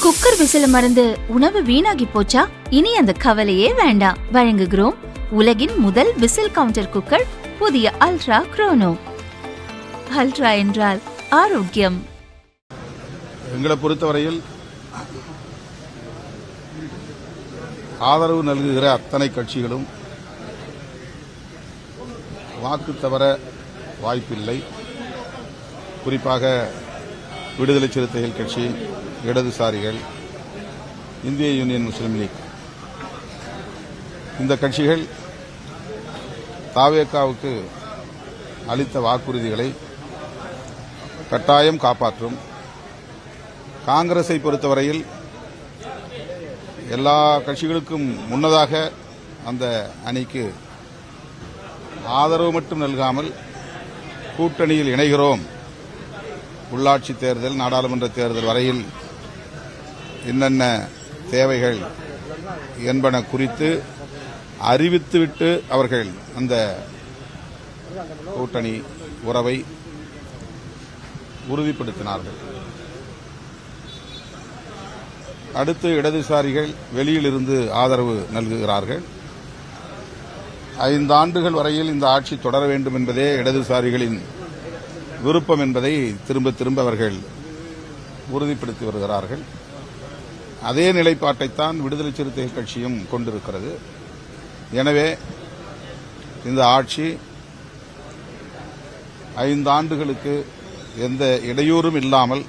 Cooker விசில மறந்து உணவு வீணாகி போச்சா? இனி அந்த கவலையே வேண்டாம். வழங்குகிறோம் உலகின் முதல் விசில் கவுண்டர் குக்கர், புதிய அல்ட்ரா குரோனோ. அல்ட்ரா என்றால் ஆரோக்கியம். எங்களை பொறுத்தவரையில் ஆதரவு நல்குகிற அத்தனை கட்சிகளும் வாக்கு தவற வாய்ப்பில்லை. குறிப்பாக விடுதலை சிறுத்தைகள் கட்சி, இடதுசாரிகள், இந்திய யூனியன் முஸ்லீம் லீக், இந்த கட்சிகள் தாவேகாவுக்கு அளித்த வாக்குறுதிகளை கட்டாயம் காப்பாற்றும். காங்கிரஸை பொறுத்தவரையில் எல்லா கட்சிகளுக்கும் முன்னதாக அந்த அணிக்கு ஆதரவு மட்டும் நல்காமல் கூட்டணியில் இணைகிறோம், உள்ளாட்சி தேர்தல், நாடாளுமன்ற தேர்தல் வரையில் என்னென்ன தேவைகள் என்பன குறித்து அறிவித்துவிட்டு அவர்கள் அந்த கூட்டணி உறவை உறுதிப்படுத்தினார்கள். அடுத்து இடதுசாரிகள் வெளியிலிருந்து ஆதரவு நல்குகிறார்கள். 5 ஆண்டுகள் வரையில் இந்த ஆட்சி தொடர வேண்டும் என்பதே இடதுசாரிகளின் விருப்பம் என்பதை திரும்ப திரும்ப அவர்கள் உறுதிப்படுத்தி வருகிறார்கள். அதே நிலைப்பாட்டைத்தான் விடுதலை சிறுத்தைகள் கட்சியும் கொண்டிருக்கிறது. எனவே இந்த ஆட்சி 5 ஆண்டுகளுக்கு எந்த இடையூறும் இல்லாமல்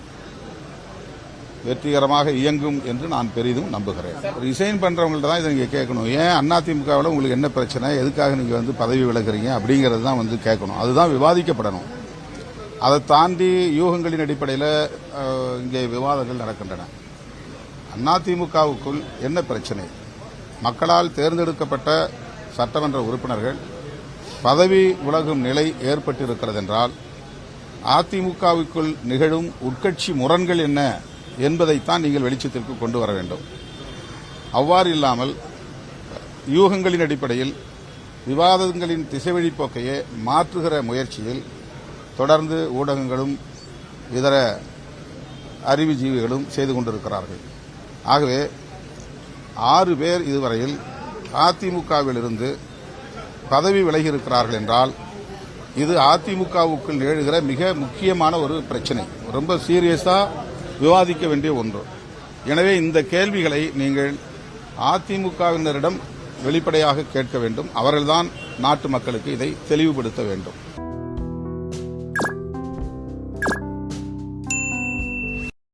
வெற்றிகரமாக இயங்கும் என்று நான் பெரிதும் நம்புகிறேன். ரிசைன் பண்றவங்கள்ட்ட தான் இதை நீங்க கேட்கணும். ஏன் அதிமுகவில் உங்களுக்கு என்ன பிரச்சனை, எதுக்காக நீங்க பதவி விலகுறீங்க அப்படிங்கறது தான் கேட்கணும். அதுதான் விவாதிக்கப்படணும். அதை தாண்டி யூகங்களின் அடிப்படையில் இங்கே விவாதங்கள் நடக்கின்றன. அதிமுகவுக்குள் என்ன பிரச்சனை? மக்களால் தேர்ந்தெடுக்கப்பட்ட சட்டமன்ற உறுப்பினர்கள் பதவி விலகும் நிலை ஏற்பட்டிருக்கிறது என்றால் அதிமுகவுக்குள் நிகழும் உட்கட்சி முரண்கள் என்ன என்பதைத்தான் நீங்கள் வெளிச்சத்திற்கு கொண்டு வர வேண்டும். அவ்வாறு இல்லாமல் யூகங்களின் அடிப்படையில் விவாதங்களின் திசைவழி போக்கையே மாற்றுகிற முயற்சியில் தொடர்ந்து ஊடகங்களும் இதர அறிவுஜீவிகளும் செய்து கொண்டிருக்கிறார்கள். ஆகவே 6 பேர் இதுவரையில் அதிமுகவிலிருந்து பதவி விலகியிருக்கிறார்கள் என்றால் இது அதிமுகவுக்குள் நிகழ்கிற மிக முக்கியமான ஒரு பிரச்சனை, ரொம்ப சீரியஸா விவாதிக்க வேண்டிய ஒன்று. எனவே இந்த கேள்விகளை நீங்கள் அதிமுகவினரிடம் வெளிப்படையாக கேட்க வேண்டும். அவர்கள்தான் நாட்டு மக்களுக்கு இதை தெளிவுபடுத்த வேண்டும்.